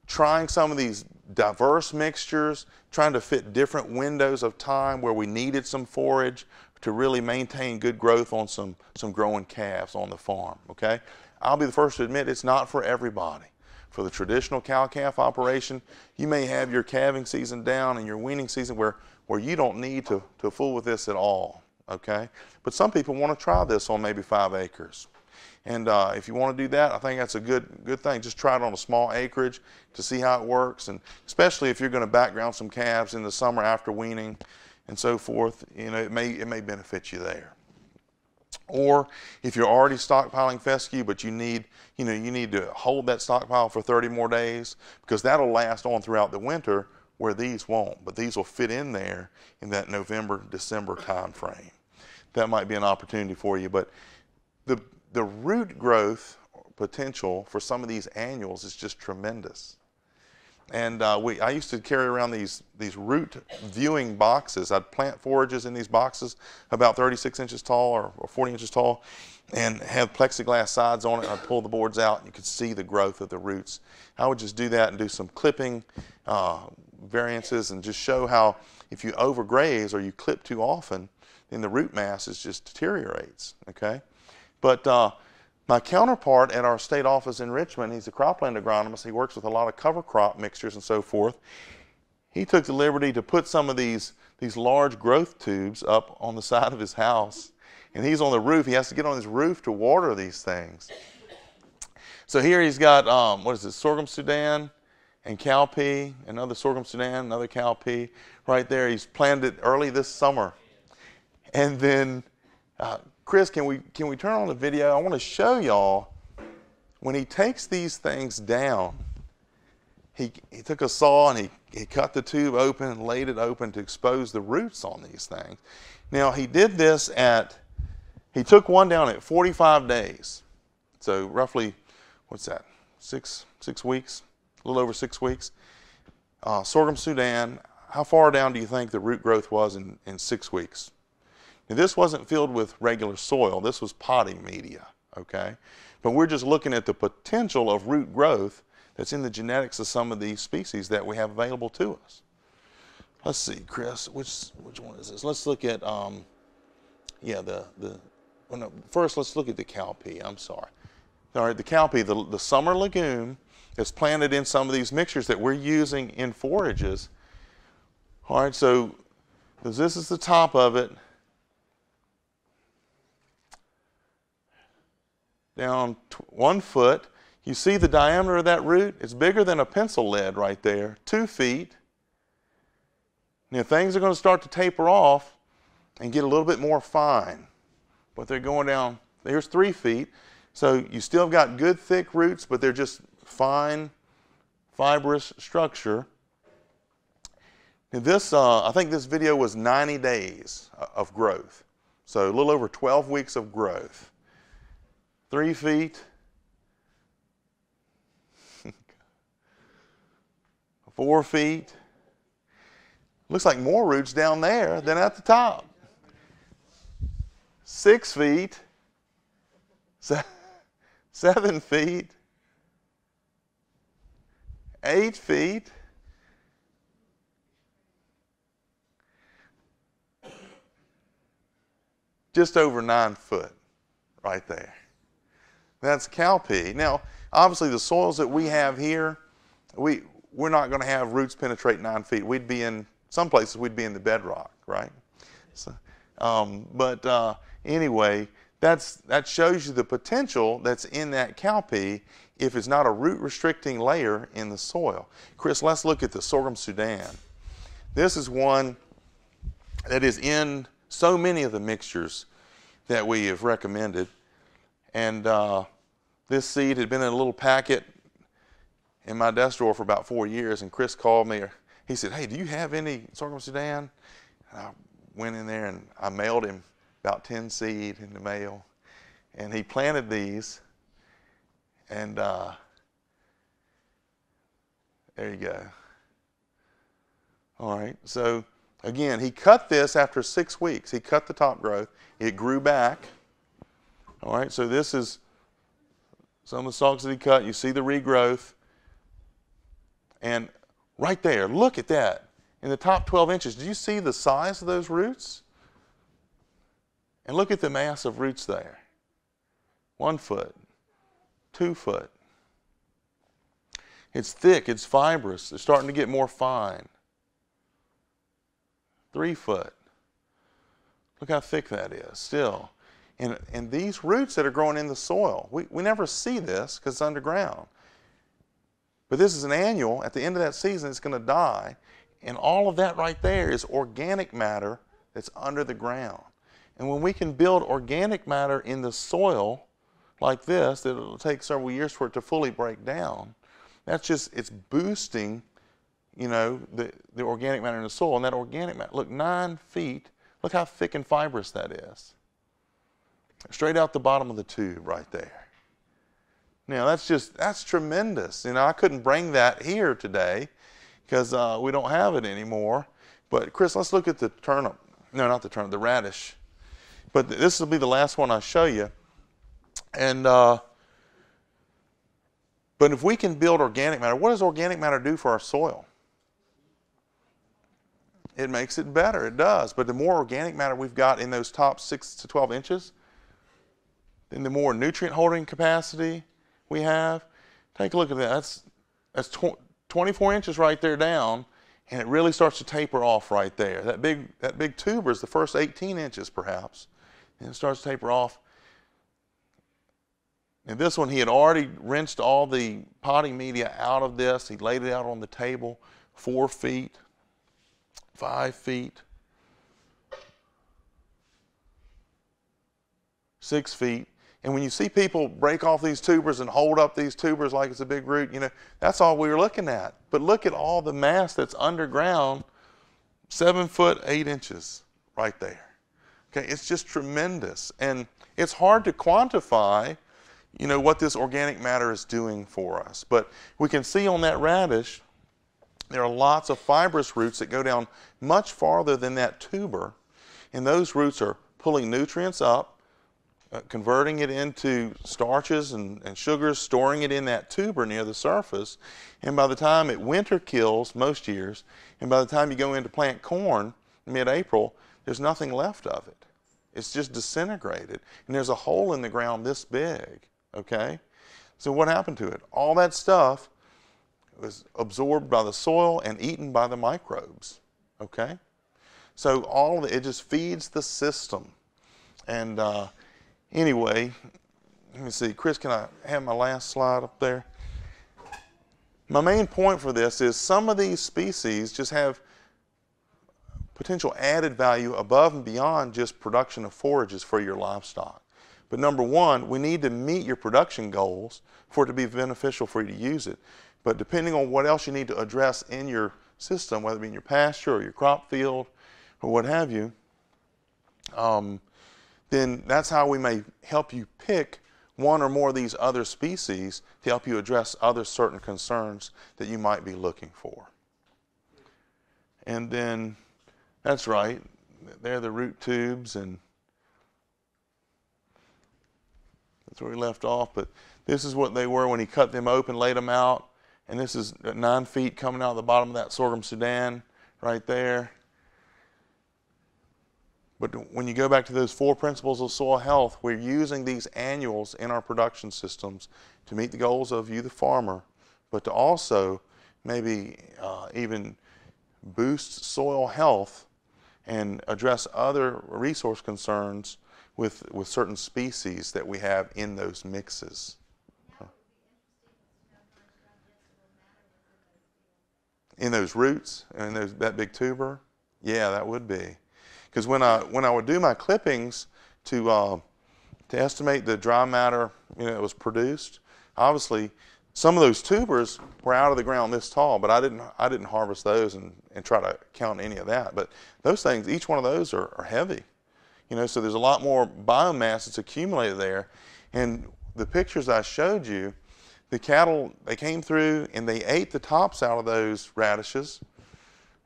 trying some of these diverse mixtures, trying to fit different windows of time where we needed some forage to really maintain good growth on some growing calves on the farm, okay? I'll be the first to admit it's not for everybody. For the traditional cow-calf operation, you may have your calving season down and your weaning season where you don't need to fool with this at all, okay? But some people want to try this on maybe 5 acres. And if you want to do that, I think that's a good thing. Just try it on a small acreage to see how it works, and especially if you're going to background some calves in the summer after weaning and so forth, it may benefit you there. Or if you're already stockpiling fescue, but you need to hold that stockpile for 30 more days, because that'll last on throughout the winter, where these won't. But these will fit in there in that November, December time frame. That might be an opportunity for you. But the root growth potential for some of these annuals is just tremendous. And I used to carry around these root viewing boxes. I'd plant forages in these boxes about 36 inches tall or 40 inches tall, and have plexiglass sides on it. I'd pull the boards out and you could see the growth of the roots. I would just do that and do some clipping variances and just show how if you overgraze or you clip too often, then the root mass just deteriorates, okay? But my counterpart at our state office in Richmond, he's a cropland agronomist. He works with a lot of cover crop mixtures and so forth. He took the liberty to put some of these large growth tubes up on the side of his house. And he's on the roof. He has to get on his roof to water these things. So here he's got, sorghum Sudan and cowpea, another sorghum Sudan, another cowpea right there. He's planted it early this summer. And then, Chris, can we turn on the video? I want to show y'all when he takes these things down. He took a saw and he cut the tube open and laid it open to expose the roots on these things. Now he did this he took one down at 45 days. So roughly, what's that, six weeks, a little over 6 weeks. Sorghum Sudan, how far down do you think the root growth was in 6 weeks? Now, this wasn't filled with regular soil, this was potting media, okay? But we're just looking at the potential of root growth that's in the genetics of some of these species that we have available to us. Let's see, Chris, which one is this? Let's look at, first let's look at the cowpea, I'm sorry. All right, the cowpea, the summer legume is planted in some of these mixtures that we're using in forages. All right, so this is the top of it. Down 1 foot. You see the diameter of that root? It's bigger than a pencil lead right there, 2 feet. Now things are going to start to taper off and get a little bit more fine. But they're going down, there's 3 feet. So you still got good thick roots, but they're just fine, fibrous structure. Now this, I think this video was 90 days of growth. So a little over 12 weeks of growth. 3 feet. 4 feet. Looks like more roots down there than at the top. 6 feet. 7 feet. 8 feet. Just over 9 foot right there. That's cowpea. Now, obviously the soils that we have here, we're not going to have roots penetrate 9 feet. We'd be in, some places we'd be in the bedrock, right? So, anyway, that shows you the potential that's in that cowpea if it's not a root restricting layer in the soil. Chris, let's look at the sorghum Sudan. This is one that is in so many of the mixtures that we have recommended. And this seed had been in a little packet in my desk drawer for about 4 years, and Chris called me. He said, "Hey, do you have any sorghum Sudan?" And I went in there and I mailed him about 10 seed in the mail. And he planted these, and there you go. All right, so again, he cut this after 6 weeks. He cut the top growth. It grew back. All right, so this is some of the stalks that he cut. You see the regrowth. And right there, look at that. In the top 12 inches, do you see the size of those roots? And look at the mass of roots there. 1 foot, 2 foot. It's thick, it's fibrous. They're starting to get more fine. 3 foot. Look how thick that is still. And these roots that are growing in the soil, we never see this because it's underground. But this is an annual. At the end of that season, it's going to die. And all of that right there is organic matter that's under the ground. And when we can build organic matter in the soil like this, that it'll take several years for it to fully break down, that's just, it's boosting, you know, the organic matter in the soil. And that organic matter, look, 9 feet, look how thick and fibrous that is. Straight out the bottom of the tube right there. Now that's tremendous. You know, I couldn't bring that here today because we don't have it anymore. But Chris, let's look at the turnip. No, not the turnip, the radish. But this will be the last one I show you. And but if we can build organic matter, what does organic matter do for our soil? It makes it better. It does. But the more organic matter we've got in those top 6 to 12 inches, then the more nutrient holding capacity we have. Take a look at that. That's 24 inches right there down, and it really starts to taper off right there. That big tuber is the first 18 inches perhaps, and it starts to taper off. And this one, he had already rinsed all the potting media out of this. He laid it out on the table, 4 feet, 5 feet, 6 feet. And when you see people break off these tubers and hold up these tubers like it's a big root, you know, that's all we were looking at. But look at all the mass that's underground, 7 foot 8 inches right there. Okay, it's just tremendous. And it's hard to quantify, you know, what this organic matter is doing for us. But we can see on that radish, there are lots of fibrous roots that go down much farther than that tuber. And those roots are pulling nutrients up, converting it into starches and sugars, storing it in that tuber near the surface. And by the time winter kills most years, and by the time you go in to plant corn mid-April, there's nothing left of it. It's just disintegrated. And there's a hole in the ground this big, okay? So what happened to it? All that stuff was absorbed by the soil and eaten by the microbes, okay? So all of it just feeds the system. And anyway, let me see. Chris, can I have my last slide up there? My main point for this is some of these species just have potential added value above and beyond just production of forages for your livestock. But number one, we need to meet your production goals for it to be beneficial for you to use it. But depending on what else you need to address in your system, whether it be in your pasture or your crop field or what have you, then that's how we may help you pick one or more of these other species to help you address other certain concerns that you might be looking for. And then, that's right, they're the root tubes, and that's where we left off. But this is what they were when he cut them open, laid them out. And this is 9 feet coming out of the bottom of that sorghum Sudan right there. But when you go back to those 4 principles of soil health, we're using these annuals in our production systems to meet the goals of you, the farmer, but to also maybe even boost soil health and address other resource concerns with certain species that we have in those mixes. In those roots and that big tuber? Yeah, that would be. Because when I would do my clippings to estimate the dry matter, you know, that was produced, obviously some of those tubers were out of the ground this tall, but I didn't harvest those and try to count any of that. But those things, each one of those are heavy, you know. So there's a lot more biomass that's accumulated there. And the pictures I showed you, the cattle, they came through and they ate the tops out of those radishes,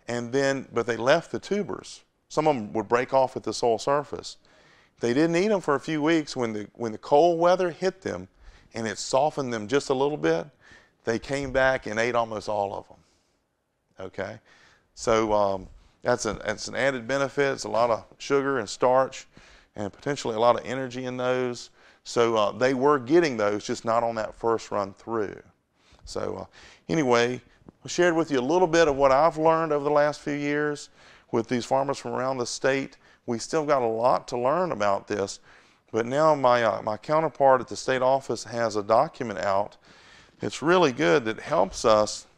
but they left the tubers. Some of them would break off at the soil surface. They didn't eat them for a few weeks. When the cold weather hit them and it softened them just a little bit, they came back and ate almost all of them. Okay? So that's an added benefit. It's a lot of sugar and starch and potentially a lot of energy in those. So they were getting those, just not on that first run through. So anyway, I shared with you a little bit of what I've learned over the last few years with these farmers from around the state. We still got a lot to learn about this, but now my counterpart at the state office has a document out. It's really good that helps us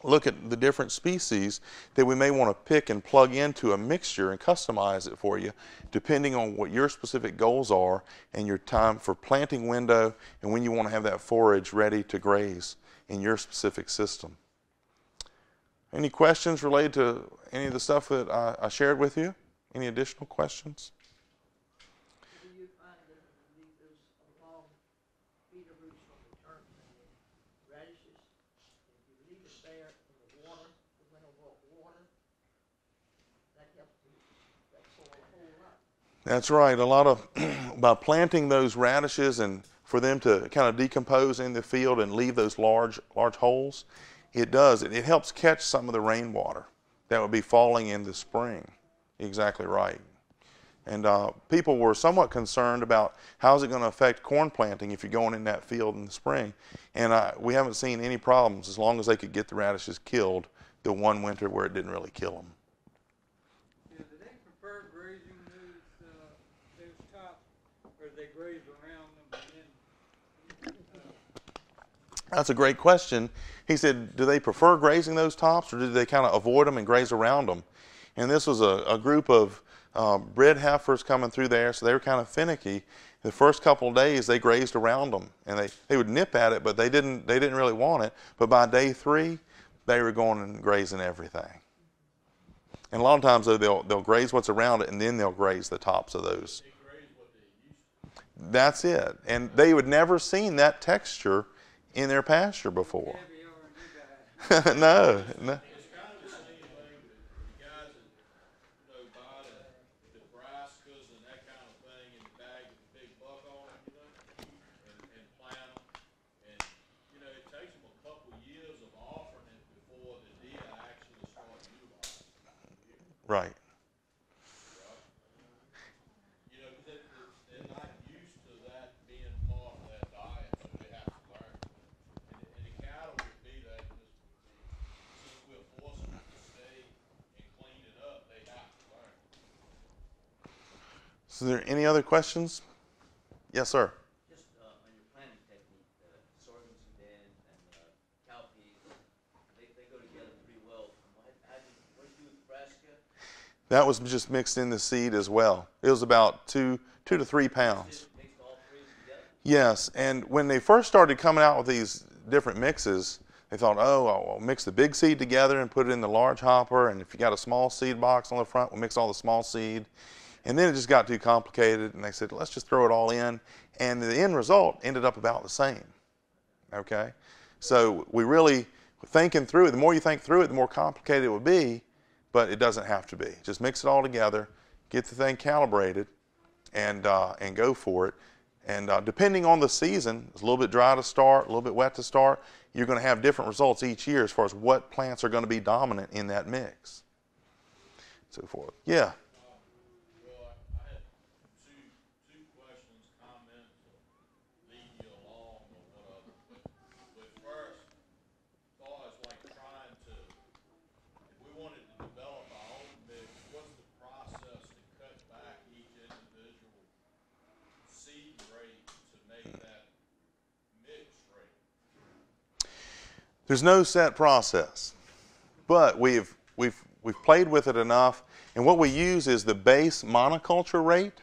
look at the different species that we may want to pick and plug into a mixture and customize it for you depending on what your specific goals are and your time for planting window and when you want to have that forage ready to graze in your specific system. Any questions related to any of the stuff that I shared with you? Any additional questions? Do you find that there's a long feeder roots from the turnips and the radishes? If you leave it there in the water, the winter water, that helps that soil a whole lot. That's right. A lot of, by planting those radishes and for them to kind of decompose in the field and leave those large holes, it helps catch some of the rainwater that would be falling in the spring. Exactly right. And people were somewhat concerned about how's it going to affect corn planting if you're going in that field in the spring. And we haven't seen any problems as long as they could get the radishes killed the one winter where it didn't really kill them. Yeah, do they prefer grazing those tops, or do they graze around them and then That's a great question. He said, do they prefer grazing those tops, or do they kind of avoid them and graze around them? And this was a group of bred heifers coming through there, so they were kind of finicky. The first couple of days, they grazed around them, and they would nip at it, but they didn't really want it. But by day 3, they were going and grazing everything. And a lot of times, though, they'll graze what's around it, and then they'll graze the tops of those. They graze what they used to. That's it. And they would never seen that texture in their pasture before. Heavy over you guys. No. It's kind of the same thing with the guys that, buy the Nebraskas and that kind of thing in the bag with the big buck on them, and plant them. And, it takes them a couple years of offering it before the deer actually start utilizing it. Right. Because they're not used to that being part of that diet, so they have to learn. And the cattle would be that, since we're forcing them to stay and clean it up, they have to learn. So, are there any other questions? Yes, sir. Just on your planting technique, sorghum Sudan and cowpeas, they go together pretty well. What did you do with Nebraska? That was just mixed in the seed as well. It was about 2 to 3 pounds. Mixed all three together? Yes, and when they first started coming out with these different mixes, they thought, oh, I'll mix the big seed together and put it in the large hopper, and if you got a small seed box on the front, we'll mix all the small seed. And then it just got too complicated, and they said, let's just throw it all in, and the end result ended up about the same, okay? So we really, thinking through it, the more you think through it, the more complicated it would be, but it doesn't have to be. Just mix it all together, get the thing calibrated, and go for it. And depending on the season, it's a little bit dry to start, a little bit wet to start, you're going to have different results each year as far as what plants are going to be dominant in that mix. So forth. Yeah. Well, I had two questions, comments, to lead you along or whatever. But first, as far as like trying to, if we wanted to develop our own mix, what's the process to cut back each individual seed rate to make that mix rate? There's no set process, but we've played with it enough, and what we use is the base monoculture rate,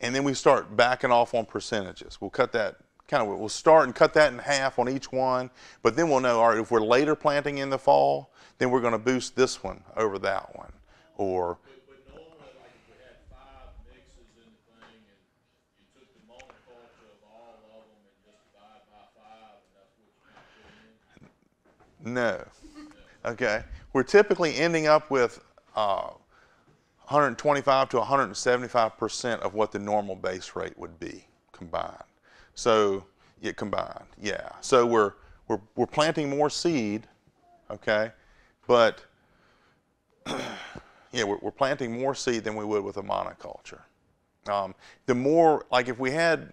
and then we start backing off on percentages. We'll cut that we'll start and cut that in half on each one, but then we'll know, all right, if we're later planting in the fall, then we're going to boost this one over that one, or. But normally, like if we had 5 mixes in the thing, and you took the monoculture of all of them and just divide by 5, and that's what you put in? No. Okay. We're typically ending up with 125 to 175% of what the normal base rate would be combined. So, yeah, combined. Yeah. So we're planting more seed, okay? But yeah, we're planting more seed than we would with a monoculture. The more, like if we had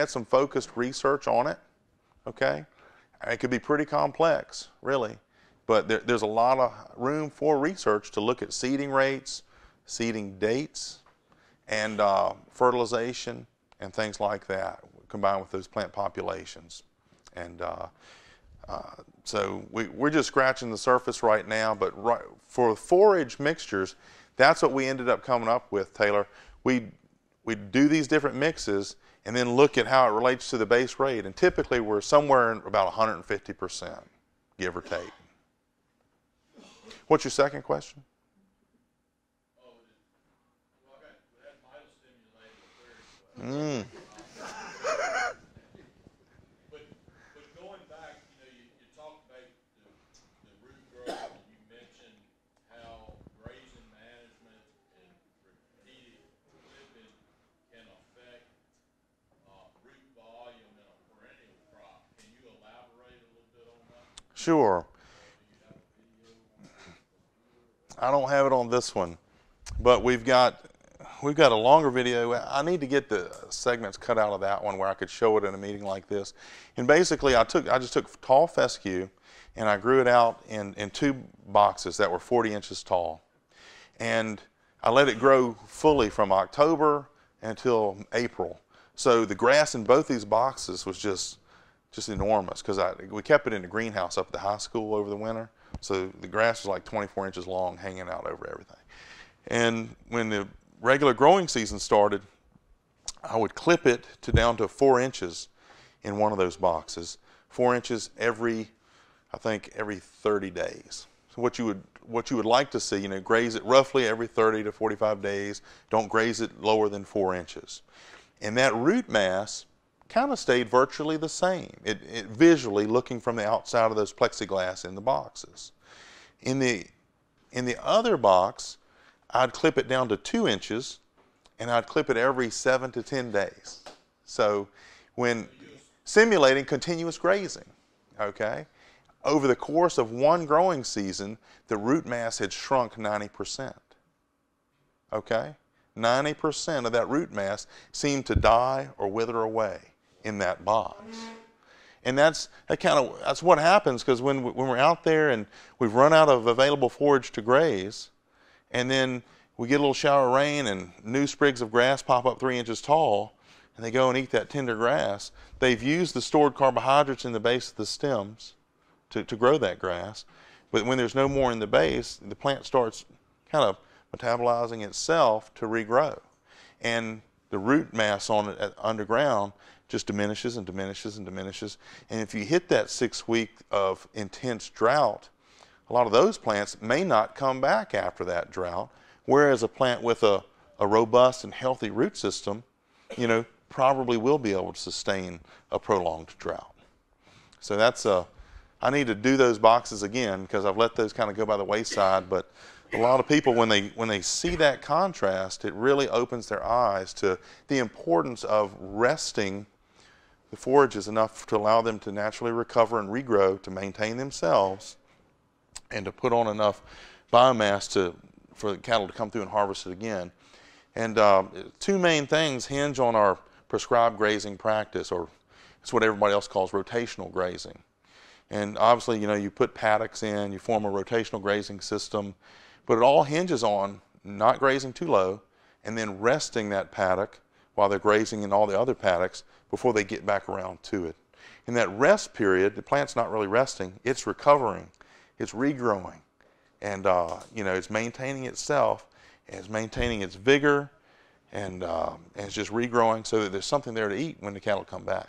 some focused research on it, okay, it could be pretty complex, really. But there's a lot of room for research to look at seeding rates, seeding dates, and fertilization and things like that, combined with those plant populations. And so we're just scratching the surface right now. But for forage mixtures, that's what we ended up coming up with, Taylor. We do these different mixes and then look at how it relates to the base rate. And typically we're somewhere in about 150%, give or take. What's your second question? Oh, well, that might have stimulated a third question. But going back, you talked about the root growth, and you mentioned how grazing management and repeated clipping can affect root volume in a perennial crop. Can you elaborate a little bit on that? Sure. I don't have it on this one, but we've got a longer video. I need to get the segments cut out of that one where I could show it in a meeting like this. And basically, I just took tall fescue and I grew it out in 2 boxes that were 40 inches tall, and I let it grow fully from October until April. So the grass in both these boxes was just just enormous, because we kept it in the greenhouse up at the high school over the winter. So the grass was like 24 inches long, hanging out over everything. And when the regular growing season started, I would clip it to down to 4 inches in one of those boxes. 4 inches every 30 days. So what you would like to see, graze it roughly every 30 to 45 days. Don't graze it lower than 4 inches. And that root mass kind of stayed virtually the same. It visually, looking from the outside of those plexiglass in the boxes. In the other box, I'd clip it down to 2 inches, and I'd clip it every 7 to 10 days. So when simulating continuous grazing, okay? Over the course of one growing season, the root mass had shrunk 90%. Okay? 90% of that root mass seemed to die or wither away in that box. And that's what happens, because when we're out there and we've run out of available forage to graze, and then we get a little shower of rain and new sprigs of grass pop up 3 inches tall, and they go and eat that tender grass, they've used the stored carbohydrates in the base of the stems to grow that grass. But when there's no more in the base, the plant starts kind of metabolizing itself to regrow. And the root mass on it underground just diminishes and diminishes and diminishes. And if you hit that 6 week of intense drought, a lot of those plants may not come back after that drought, whereas a plant with a robust and healthy root system, probably will be able to sustain a prolonged drought. So I need to do those boxes again, because I've let those kind of go by the wayside. But a lot of people, when they see that contrast, it really opens their eyes to the importance of resting the forages enough to allow them to naturally recover and regrow, to maintain themselves, and to put on enough biomass for the cattle to come through and harvest it again. And two main things hinge on our prescribed grazing practice, or it's what everybody else calls rotational grazing. And obviously, you put paddocks in, you form a rotational grazing system, but it all hinges on not grazing too low, and then resting that paddock while they're grazing in all the other paddocks before they get back around to it. In that rest period, the plant's not really resting, it's recovering, it's regrowing, and it's maintaining itself, and it's maintaining its vigor, and it's just regrowing so that there's something there to eat when the cattle come back.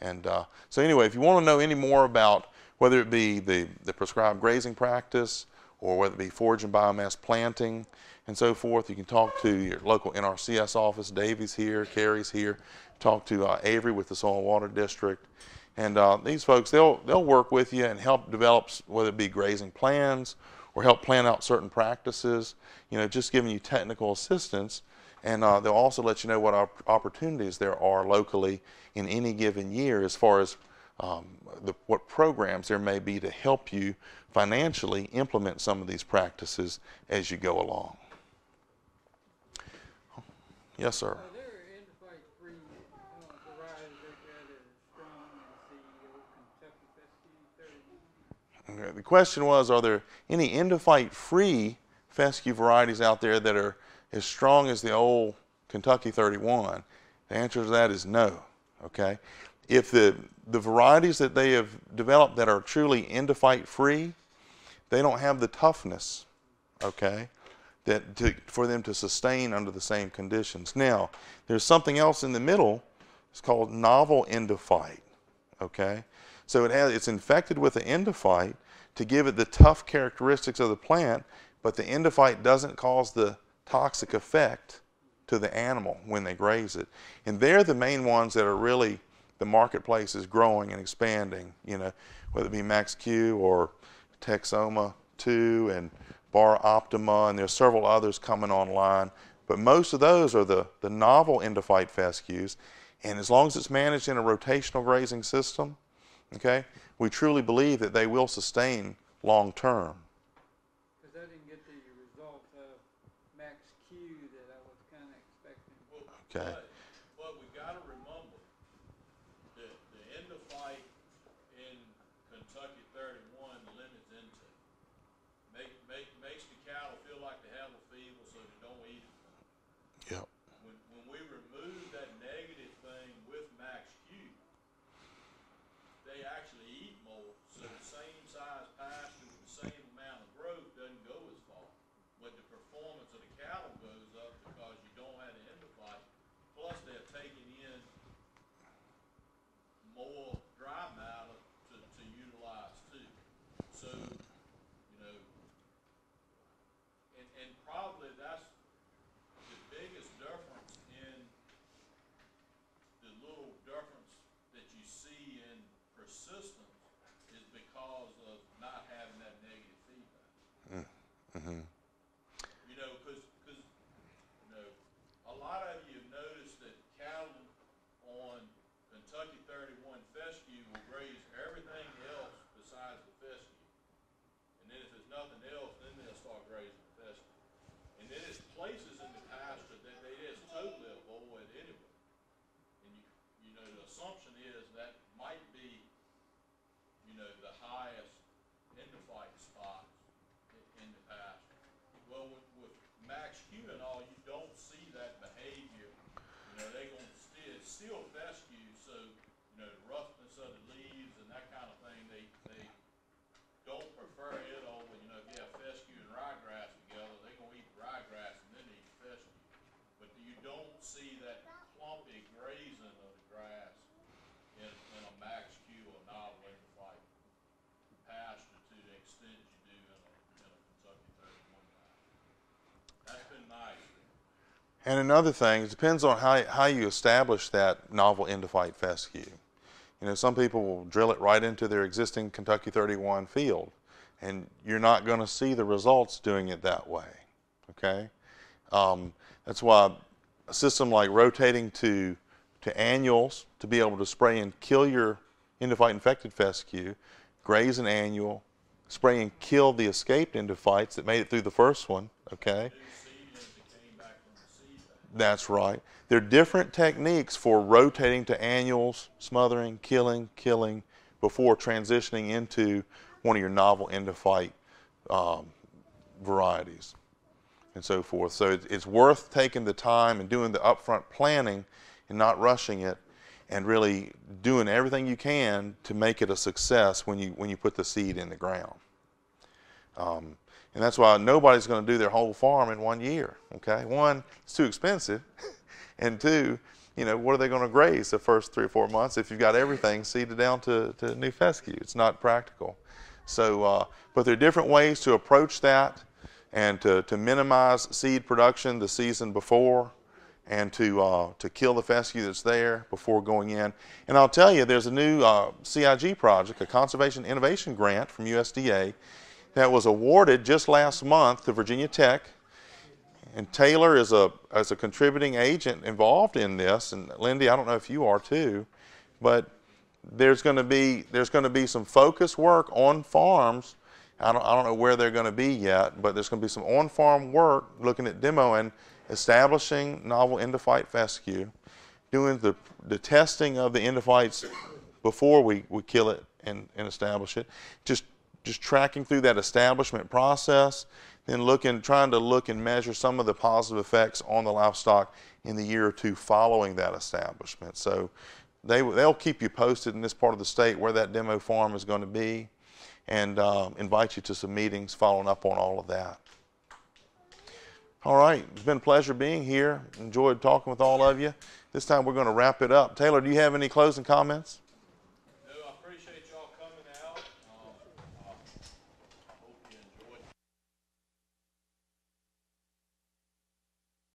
And so anyway, if you want to know any more about whether it be the prescribed grazing practice, or whether it be forage and biomass planting and so forth, you can talk to your local NRCS office. Davy's here, Carrie's here. Talk to Avery with the Soil and Water District. And these folks, they'll work with you and help develop, whether it be grazing plans or help plan out certain practices, just giving you technical assistance. And they'll also let you know what opportunities there are locally in any given year, as far as what programs there may be to help you financially implement some of these practices as you go along. Yes, sir. Are there end-of-life-free varieties out there that are strong as the old Kentucky Fescue 31? Okay. The question was, are there any endophyte-free fescue varieties out there that are as strong as the old Kentucky 31? The answer to that is no. Okay. If the varieties that they have developed that are truly endophyte-free, they don't have the toughness, okay, for them to sustain under the same conditions. Now, there's something else in the middle. It's called novel endophyte, okay? So it's infected with the endophyte to give it the tough characteristics of the plant, but the endophyte doesn't cause the toxic effect to the animal when they graze it. And they're the main ones that are really, the marketplace is growing and expanding, whether it be Max Q or Texoma 2 and Bar Optima, and there's several others coming online. But most of those are the novel endophyte fescues. And as long as it's managed in a rotational grazing system, okay, we truly believe that they will sustain long term. Because I didn't get the result of Max Q that I was kind of expecting. Okay. But we got to remember that the endophyte in Kentucky 31 limits intake. Makes the cattle feel like they have a fever, so they don't eat it. Yep. When we remove that negative thing with Max Q, they actually eat more, so the same size pasture with the same amount of growth doesn't go as far. But the performance of the cattle goes up because you don't have the endophyte, plus they're taking in more dry matter to utilize too. So, you know, and probably that's the biggest difference in the little difference that you see in persistence is because of not having that negative feedback. Mm-hmm. You know, because you know, a lot of you have noticed that cattle on Kentucky 31 fescue will graze everything else besides the fescue. And then if there's nothing else, then they'll start grazing the fescue. And then there's places in the pasture that they just totally avoid anyway. And you know, the assumption is that might be, you know, the highest endophyte spots in the pasture. Well, with max Q and all, you don't see that behavior. You know, they're going to still fescue, so, you know, the roughness of the leaves and that kind of thing, they don't prefer it over, you know, if you have fescue and ryegrass together, they're going to eat ryegrass and then eat fescue. But you don't see that clumpy grazing of the grass in a max Q or novel endophyte pasture to the extent you do in a Kentucky 31 pasture. That's been my experience. And another thing, it depends on how you establish that novel endophyte fescue. You know, some people will drill it right into their existing Kentucky 31 field, and you're not going to see the results doing it that way, okay? That's why a system like rotating to annuals to be able to spray and kill your endophyte infected fescue, graze an annual, spray and kill the escaped endophytes that made it through the first one, okay? That's right. There are different techniques for rotating to annuals, smothering, killing before transitioning into one of your novel endophyte varieties and so forth. So it's worth taking the time and doing the upfront planning and not rushing it, and really doing everything you can to make it a success when you put the seed in the ground. And that's why nobody's going to do their whole farm in 1 year, okay? One, it's too expensive, and two, you know, what are they going to graze the first 3 or 4 months if you've got everything seeded down to new fescue? It's not practical. So, but there are different ways to approach that and to minimize seed production the season before, and to kill the fescue that's there before going in. And I'll tell you, there's a new CIG project, a Conservation Innovation Grant from USDA, that was awarded just last month to Virginia Tech, and Taylor is a contributing agent involved in this, and Lindy, I don't know if you are too, but there's going to be some focus work on farms. I don't know where they're going to be yet, but there's going to be some on-farm work looking at demoing, establishing novel endophyte fescue, doing the testing of the endophytes before we kill it and establish it, just tracking through that establishment process, then trying to look and measure some of the positive effects on the livestock in the year or two following that establishment. So they'll keep you posted in this part of the state where that demo farm is going to be, and invite you to some meetings following up on all of that. All right, it's been a pleasure being here. Enjoyed talking with all of you. This time we're going to wrap it up. Taylor, do you have any closing comments?